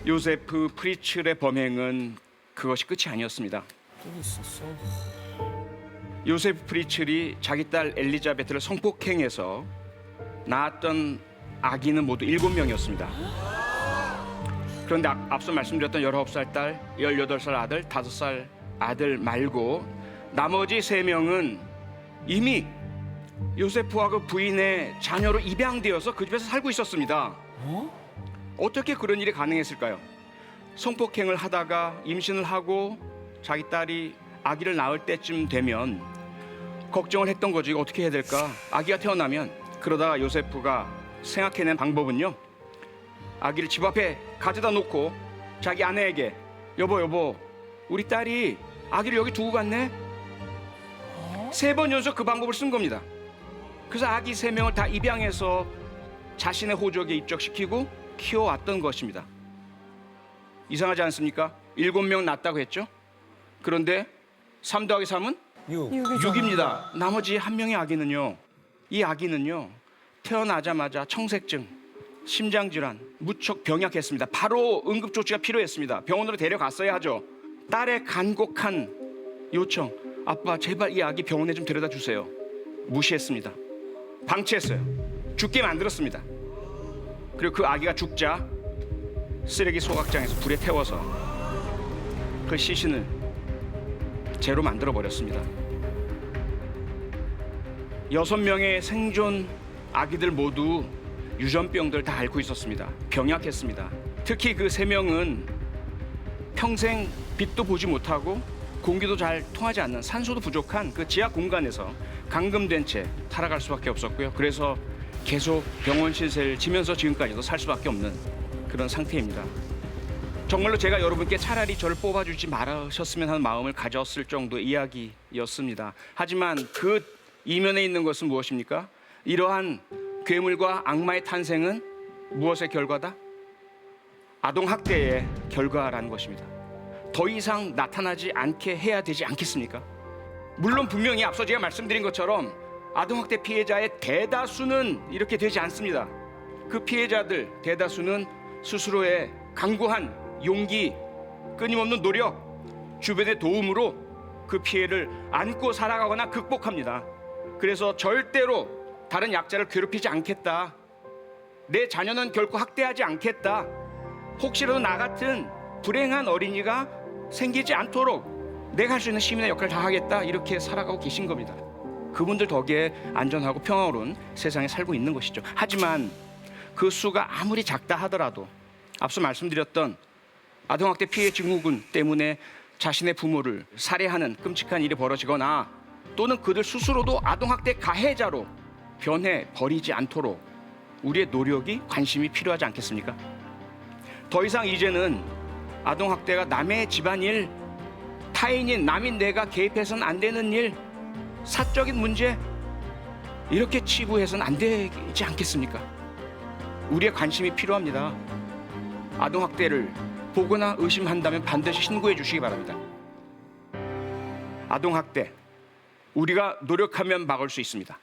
요세프 프리츠의 범행은 그것이 끝이 아니었습니다. 또 있었어. 요세프 프리츠리 자기 딸 엘리자베트를 성폭행해서 낳았던 아기는 모두 7명이었습니다. 그런데 앞서 말씀드렸던 19살 딸, 18살 아들, 5살 아들 말고 나머지 3명은 이미 요세프와 그 부인의 자녀로 입양되어서 그 집에서 살고 있었습니다. 어떻게 그런 일이 가능했을까요? 성폭행을 하다가 임신을 하고 자기 딸이 아기를 낳을 때쯤 되면 걱정을 했던 거지. 어떻게 해야 될까? 아기가 태어나면. 그러다가 요세프가 생각해낸 방법은요, 아기를 집 앞에 가져다 놓고 자기 아내에게 여보 우리 딸이 아기를 여기 두고 갔네. 3번 연속 그 방법을 쓴 겁니다. 그래서 아기 3명을 다 입양해서 자신의 호적에 입적시키고 키워왔던 것입니다. 이상하지 않습니까? 7명 낳았다고 했죠. 그런데 3 더하기 3은 6입니다. 나머지 1명의 아기는요, 이 아기는요 태어나자마자 청색증, 심장질환, 무척 병약했습니다. 바로 응급조치가 필요했습니다. 병원으로 데려갔어야 하죠. 딸의 간곡한 요청, 아빠 제발 이 아기 병원에 좀 데려다 주세요. 무시했습니다. 방치했어요. 죽게 만들었습니다. 그리고 그 아기가 죽자 쓰레기 소각장에서 불에 태워서 그 시신을 재로 만들어버렸습니다. 6명의 생존 아기들 모두 유전병들 다 앓고 있었습니다. 병약했습니다. 특히 그 3명은 평생 빛도 보지 못하고 공기도 잘 통하지 않는, 산소도 부족한 그 지하 공간에서 감금된 채 살아갈 수밖에 없었고요. 그래서 계속 병원 신세를 지면서 지금까지도 살 수밖에 없는 그런 상태입니다. 정말로 제가 여러분께 차라리 저를 뽑아주지 말으셨으면 하는 마음을 가졌을 정도의 이야기였습니다. 하지만 그 이면에 있는 것은 무엇입니까? 이러한 괴물과 악마의 탄생은 무엇의 결과다? 아동학대의 결과라는 것입니다. 더 이상 나타나지 않게 해야 되지 않겠습니까? 물론 분명히 앞서 제가 말씀드린 것처럼 아동학대 피해자의 대다수는 이렇게 되지 않습니다. 그 피해자들 대다수는 스스로의 강구한 용기, 끊임없는 노력, 주변의 도움으로 그 피해를 안고 살아가거나 극복합니다. 그래서 절대로 다른 약자를 괴롭히지 않겠다, 내 자녀는 결코 학대하지 않겠다, 혹시라도 나 같은 불행한 어린이가 생기지 않도록 내가 할 수 있는 시민의 역할을 다 하겠다, 이렇게 살아가고 계신 겁니다. 그분들 덕에 안전하고 평화로운 세상에 살고 있는 것이죠. 하지만 그 수가 아무리 작다 하더라도 앞서 말씀드렸던 아동학대 피해 증후군 때문에 자신의 부모를 살해하는 끔찍한 일이 벌어지거나 또는 그들 스스로도 아동학대 가해자로 변해버리지 않도록 우리의 노력이, 관심이 필요하지 않겠습니까? 더 이상 이제는 아동학대가 남의 집안일, 타인인 남인 내가 개입해서는 안 되는 일, 사적인 문제, 이렇게 치부해서는 안 되지 않겠습니까? 우리의 관심이 필요합니다. 아동학대를 보거나 의심한다면 반드시 신고해 주시기 바랍니다. 아동학대, 우리가 노력하면 막을 수 있습니다.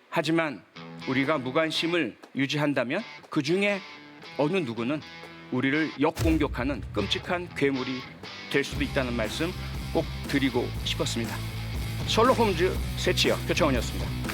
하지만 우리가 무관심을 유지한다면 그 중에 어느 누구는 우리를 역공격하는 끔찍한 괴물이 될 수도 있다는 말씀 꼭 드리고 싶었습니다. 셜록 홈즈 세치어 표창원이었습니다.